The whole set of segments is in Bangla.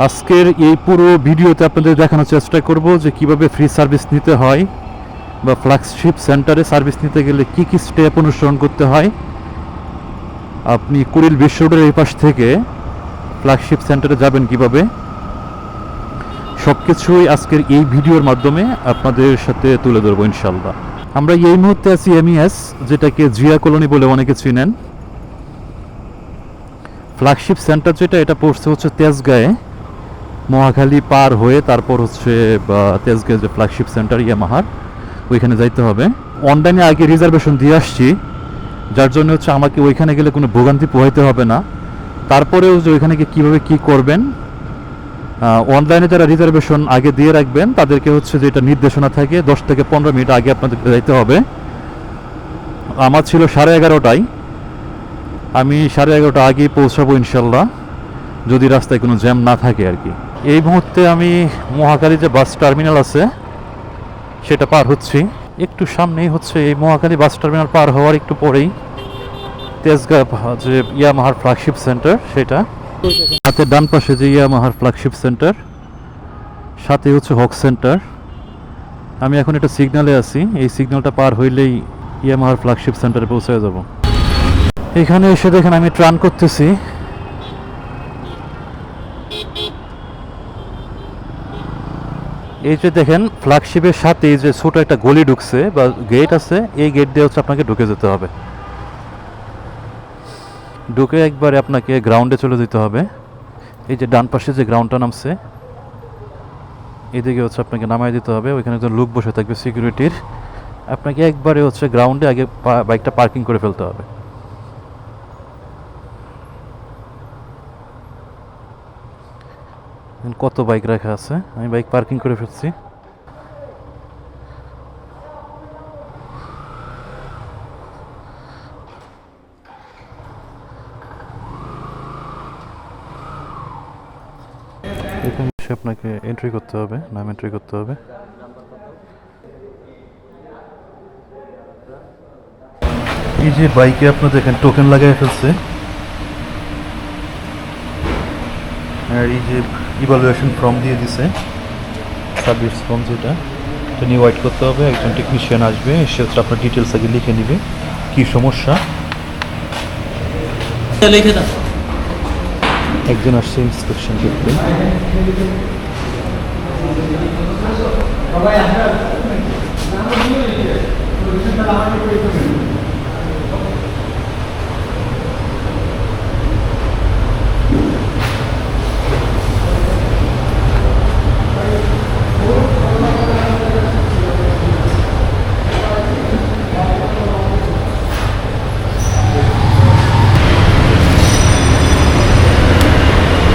আজকের এই পুরো ভিডিওতে আপনাদের দেখানোর চেষ্টা করব যে কিভাবে ফ্রি সার্ভিস নিতে হয় বা ফ্ল্যাগশিপ সেন্টারে সার্ভিস নিতে গেলে কি কি স্টেপ অনুসরণ করতে হয়। আপনি কুড়িল বিশ্ব রোডের এই পাশ থেকে ফ্ল্যাগশিপ সেন্টারে যাবেন কিভাবে, সব কিছুই আজকের এই ভিডিওর মাধ্যমে আপনাদের সাথে তুলে ধরবো ইনশাল্লাহ। আমরা এই মুহূর্তে আছি এমইএস, যেটাকে জিয়া কলোনি বলে অনেকে চিনেন। ফ্ল্যাগশিপ সেন্টার যেটা, এটা পড়ছে হচ্ছে তেজগাঁয়ে, মহাখালী পার হয়ে তারপর হচ্ছে তেজগাঁয়ে যে ফ্ল্যাগশিপ সেন্টার ইয়ামাহার, ওইখানে যাইতে হবে। অনলাইনে আগে রিজার্ভেশন দিয়ে আসছি, যার জন্য হচ্ছে আমাকে ওইখানে গেলে কোনো ভোগান্তি পোহাইতে হবে না। তারপরেও যে ওইখানে গিয়ে কীভাবে কী করবেন, অনলাইনে যারা রিজার্ভেশন আগে দিয়ে রাখবেন তাদেরকে হচ্ছে যেটা নির্দেশনা থাকে 10 থেকে 15 মিনিট আগে আপনাদের যাইতে হবে। আমার ছিল 11:30টায়, আমি 11:30 আগেই পৌঁছাবো ইনশাল্লাহ, যদি রাস্তায় কোনো জ্যাম না থাকে আর কি। এই মুহূর্তে আমি মহাখালী যে বাস টার্মিনাল আছে সেটা পার হচ্ছি। একটু সামনেই হচ্ছে এই মহাখালী বাস টার্মিনাল পার হওয়ার একটু পরেই তেজগাঁ যে ইয়ামাহার ফ্ল্যাগশিপ সেন্টার, সেটা হাতের ডান পাশে যে ইয়ামাহার ফ্ল্যাগশিপ সেন্টার, সাথে হচ্ছে হক সেন্টার। আমি এখন একটা সিগন্যালে আছি, এই সিগন্যালটা পার হইলেই ইয়ামাহার ফ্ল্যাগশিপ সেন্টারে পৌঁছে যাব। এখানে এসে দেখেন আমি ট্রান করতেছি। এই যে দেখেন ফ্ল্যাগশিপের সাথে যে ছোট একটা গলি ঢুকছে বা গেট আছে, এই গেট দিয়ে হচ্ছে আপনাকে ঢুকে যেতে হবে। ঢুকে একবারে আপনাকে গ্রাউন্ডে চলে যেতে হবে। এই যে ডান পাশে যে গ্রাউন্ডটা নামছে, এদিকে হচ্ছে আপনাকে নামাই দিতে হবে। ওইখানে একজন লোক বসে থাকবে সিকিউরিটির, আপনাকে একবারে হচ্ছে গ্রাউন্ডে আগে বাইকটা পার্কিং করে ফেলতে হবে। কত বাইক রাখা আছে, আমি বাইক পার্কিং করে ফেলছি। এখানে এসে আপনাকে এন্ট্রি করতে হবে, নাম এন্ট্রি করতে হবে। এই যে বাইকে আপনার দেখেন টোকেন লাগাই ফেলছে, আর এই যে ইভালুয়েশন ফর্ম দিয়ে দিছে, সার্ভিস ফর্ম যেটা, এটা নিয়ে ওয়েট করতে হবে। একজন টেকনিশিয়ান আসবে, এসে হচ্ছে আপনার ডিটেলস আগে লিখে নেবে কী সমস্যা। লিখে দাও। একজন আসছে ইন্সপেকশন করতে।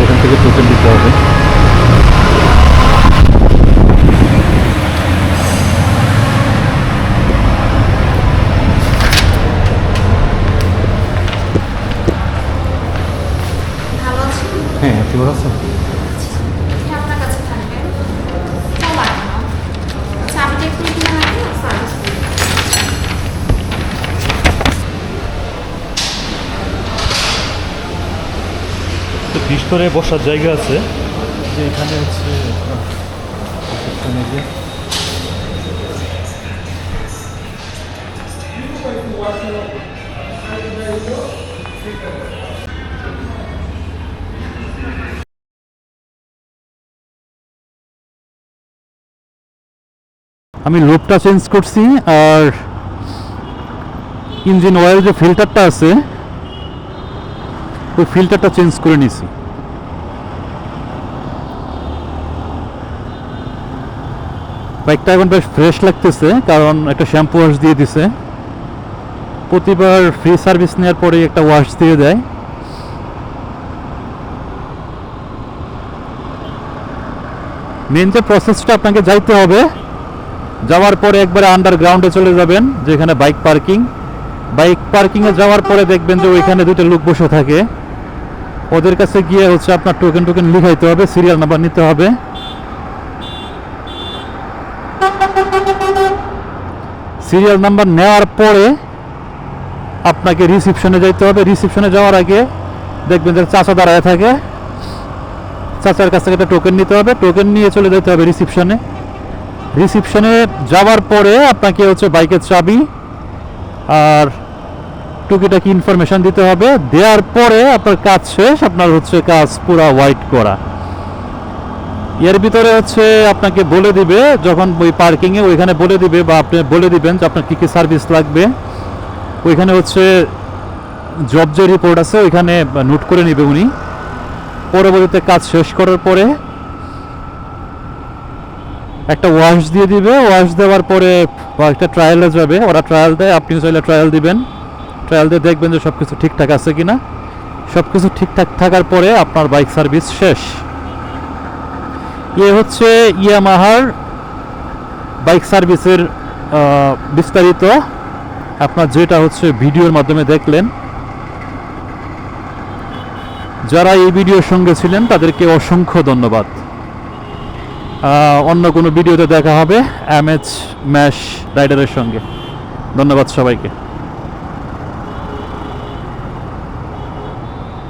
ওখান থেকে টোকেন দিতে হবে। হ্যাঁ, আপনি ভালো আছেন? ভিতরে বসার জায়গা আছে, যে এখানে হচ্ছে আমি লুপটা চেঞ্জ করছি, আর ইঞ্জিন অয়েল যে ফিল্টারটা আছে ওই ফিল্টারটা চেঞ্জ করে নিছি। বাইকটা এখন বেশ ফ্রেশ লাগতেছে, কারণ একটা শ্যাম্পু ওয়াশ দিয়ে দিছে। প্রতিবার ফ্রি সার্ভিস নেওয়ার পরে একটা ওয়াশ দিয়ে দেয়। মেন যে প্রসেসটা, আপনাকে যাইতে হবে, যাওয়ার পরে একবারে আন্ডারগ্রাউন্ডে চলে যাবেন যেখানে বাইক পার্কিংয়ে যাওয়ার পরে দেখবেন যে ওইখানে দুটো লোক বসে থাকে। ওদের কাছে গিয়ে হচ্ছে আপনার টোকেন লিখাইতে হবে, সিরিয়াল নাম্বার নিতে হবে। সিরিয়াল নাম্বার নেওয়ার পরে আপনাকে রিসিপশনে যাইতে হবে। রিসিপশনে যাওয়ার আগে দেখবেন যে চাচা দাঁড়ায় থাকে, চাচার কাছ থেকে একটা টোকেন নিতে হবে, টোকেন নিয়ে চলে যেতে হবে রিসিপশনে। রিসিপশনে যাওয়ার পরে আপনাকে হচ্ছে বাইকের চাবি আর টুকিটাকি ইনফরমেশন দিতে হবে, দেওয়ার পরে আপনার কাজ শেষ, আপনার হচ্ছে কাজ পুরা হোয়াইট করা। এর ভিতরে হচ্ছে আপনাকে বলে দিবে যখন ওই পার্কিংয়ে ওইখানে বলে দিবে বা আপনি বলে দিবেন যে আপনার কী কী সার্ভিস লাগবে, ওইখানে হচ্ছে জব যে রিপোর্ট আছে ওইখানে নোট করে নেবে উনি। পরবর্তীতে কাজ শেষ করার পরে একটা ওয়াশ দিয়ে দিবে, ওয়াশ দেওয়ার পরে একটা ট্রায়ালে যাবে, ওরা ট্রায়াল দেয়, আপনিও চাইলে ট্রায়াল দিবেন, ট্রায়াল দিয়ে দেখবেন যে সব কিছু ঠিকঠাক আছে কিনা। সব কিছু ঠিকঠাক থাকার পরে আপনার বাইক সার্ভিস শেষ। এ হচ্ছে ইয়ামাহার বাইক সার্ভিসের বিস্তারিত, আপনার যেটা হচ্ছে ভিডিওর মাধ্যমে দেখলেন। যারা এই ভিডিওর সঙ্গে ছিলেন তাদেরকে অসংখ্য ধন্যবাদ। অন্য কোনো ভিডিওতে দেখা হবে MH ম্যাশ রাইডারের সঙ্গে। ধন্যবাদ সবাইকে।